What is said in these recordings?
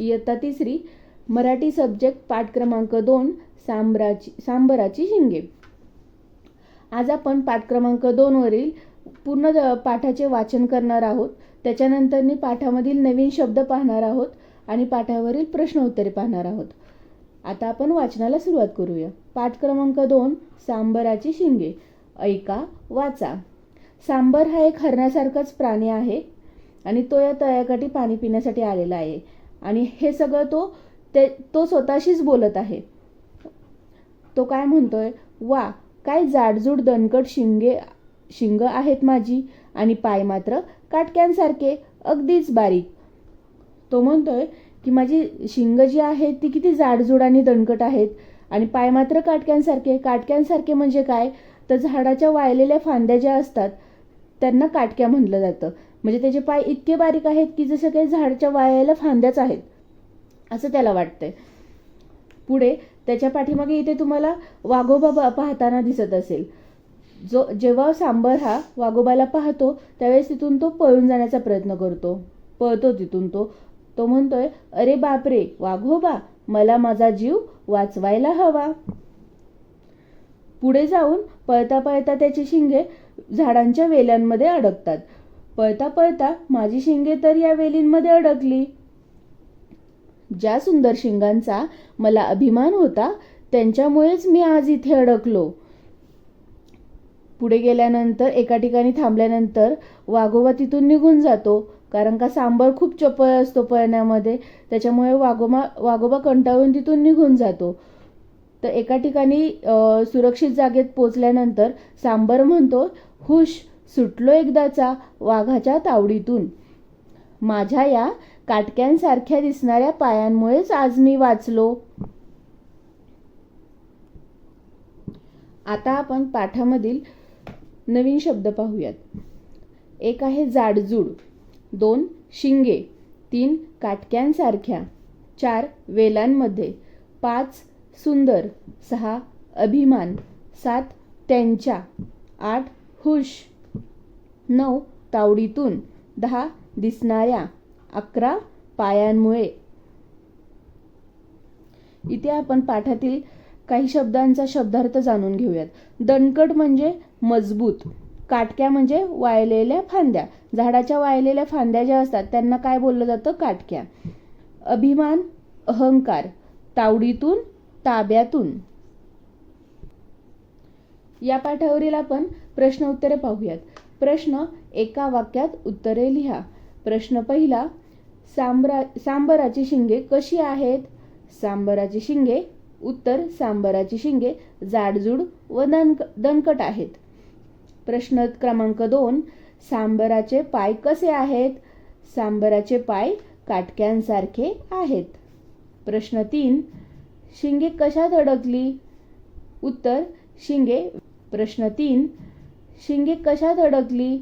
इयत्ता 3 मराठी सब्जेक्ट पाठ क्रमांक 2 सांबराची शिंगे। आज आपण पाठ क्रमांक 2 वरील पूर्ण पाठाचे वाचन करणार आहोत। त्याच्यानंतर पाठामधील नवीन शब्द पाहणार आहोत आणि पाठावरील प्रश्न उत्तरे पाहणार आहोत। आता आपण वाचनाला सुरुवात करूया। पाठ क्रमांक 2 सांबराची शिंगे। ऐका, वाचा। सांबर हा एक हरणासारखाच प्राणी आहे आणि तो या तळ्याकाठी पाणी पिण्यासाठी आलेला आहे आणि हे सगळं तो स्वतःशीच बोलत आहे। तो काय म्हणतोय, वा काय जाडजूड दणकट शिंग आहेत माझी आणि पाय मात्र काटक्यांसारखे अगदीच बारीक। तो म्हणतोय की माझी शिंग जी आहेत ती किती जाडजूड आणि दणकट आहेत आणि पाय मात्र काटक्यांसारखे म्हणजे काय, तर झाडाच्या वाळलेल्या फांद्या ज्या असतात त्यांना काटक्या म्हटलं जातं। म्हणजे त्याचे पाय इतके बारीक आहेत की जसं काही झाडाच्या वाळलेल्या फांद्याच आहेत असं त्याला वाटतंय। पुढे त्याच्या पाठीमागे इथे तुम्हाला वाघोबा पाहताना दिसत असेल। जेव्हा सांबर हा वाघोबाला पाहतो त्यावेळेस तिथून तो पळून जाण्याचा प्रयत्न पळतो तिथून तो म्हणतोय, अरे बापरे वाघोबा, मला माझा जीव वाचवायला हवा। पुढे जाऊन पळता पळता त्याची शिंगे झाडांच्या वेल्यांमध्ये अडकतात। पळता पळता माझी शिंगे तर या वेलींमध्ये अडकली। ज्या सुंदर शिंगांचा मला अभिमान होता त्यांच्यामुळेच मी आज इथे अडकलो। पुढे गेल्यानंतर एका ठिकाणी थांबल्यानंतर वाघोबा तिथून निघून जातो, कारण का सांबर खूप चपळ असतो पळण्यामध्ये, त्याच्यामुळे वाघोबा कंटाळून तिथून निघून जातो। तर एका ठिकाणी सुरक्षित जागेत पोचल्यानंतर सांबर म्हणतो, हुश, सुटलो एकदाचा वाघाच्या तावडीतून। माझ्या या काटक्यांसारख्या दिसणाऱ्या पायांमुळेच आज मी वाचलो। आता आपण पाठामधील नवीन शब्द पाहूयात। एक आहे जाडजूड, 2 शिंगे, 3 काटक्यांसारख्या, 4 वेलांमध्ये, 5 सुंदर, 6 अभिमान, 7 त्यांच्या, 8 हुश, 9 तावडीतून, 10 दिसणाऱ्या, 11 पायांमुळे। इथे आपण पाठातील काही शब्दांचा शब्दार्थ जाणून घेऊयात। दणकट म्हणजे मजबूत, काटक्या म्हणजे वाळलेल्या फांद्या, झाडाच्या वाळलेल्या फांद्या ज्या असतात त्यांना काय बोललं जातं, काटक्या। अभिमान, अहंकार, तावडीतून, ताब्यातून। या पाठावरील आपण प्रश्न उत्तरे पाहूयात। प्रश्न, एका वाक्यात उत्तरे लिहा। प्रश्न पहिला, सांबराची शिंगे कशी आहेत? सांबराची शिंगे, उत्तर, सांबराची शिंगे जाडजूड व दणकट आहेत। प्रश्न क्रमांक 2, सांबराचे पाय कसे आहेत? सांबराचे पाय काटक्यांसारखे आहेत। प्रश्न 3, शिंगे कशात अडकली? उत्तर, शिंगे। प्रश्न 3, शिंगे कशात अडकली?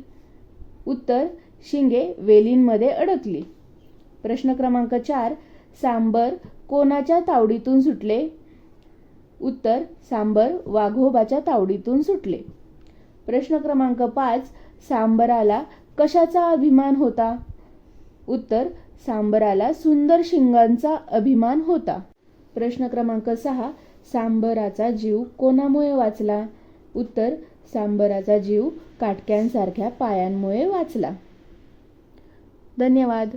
उत्तर, शिंगे वेलींमध्ये अडकली। प्रश्न क्रमांक 4, सांबर कोणाच्या तावडीतून सुटले? उत्तर, सांबर वाघोबाच्या तावडीतून सुटले। प्रश्न क्रमांक 5, सांबराला कशाचा अभिमान होता? उत्तर, सांबराला सुंदर शिंगांचा अभिमान होता। प्रश्न क्रमांक 6, सांबराचा जीव कोणामुळे वाचला? उत्तर, सांबराचा जीव काटक्यांसारख्या पायांमुळे वाचला। धन्यवाद।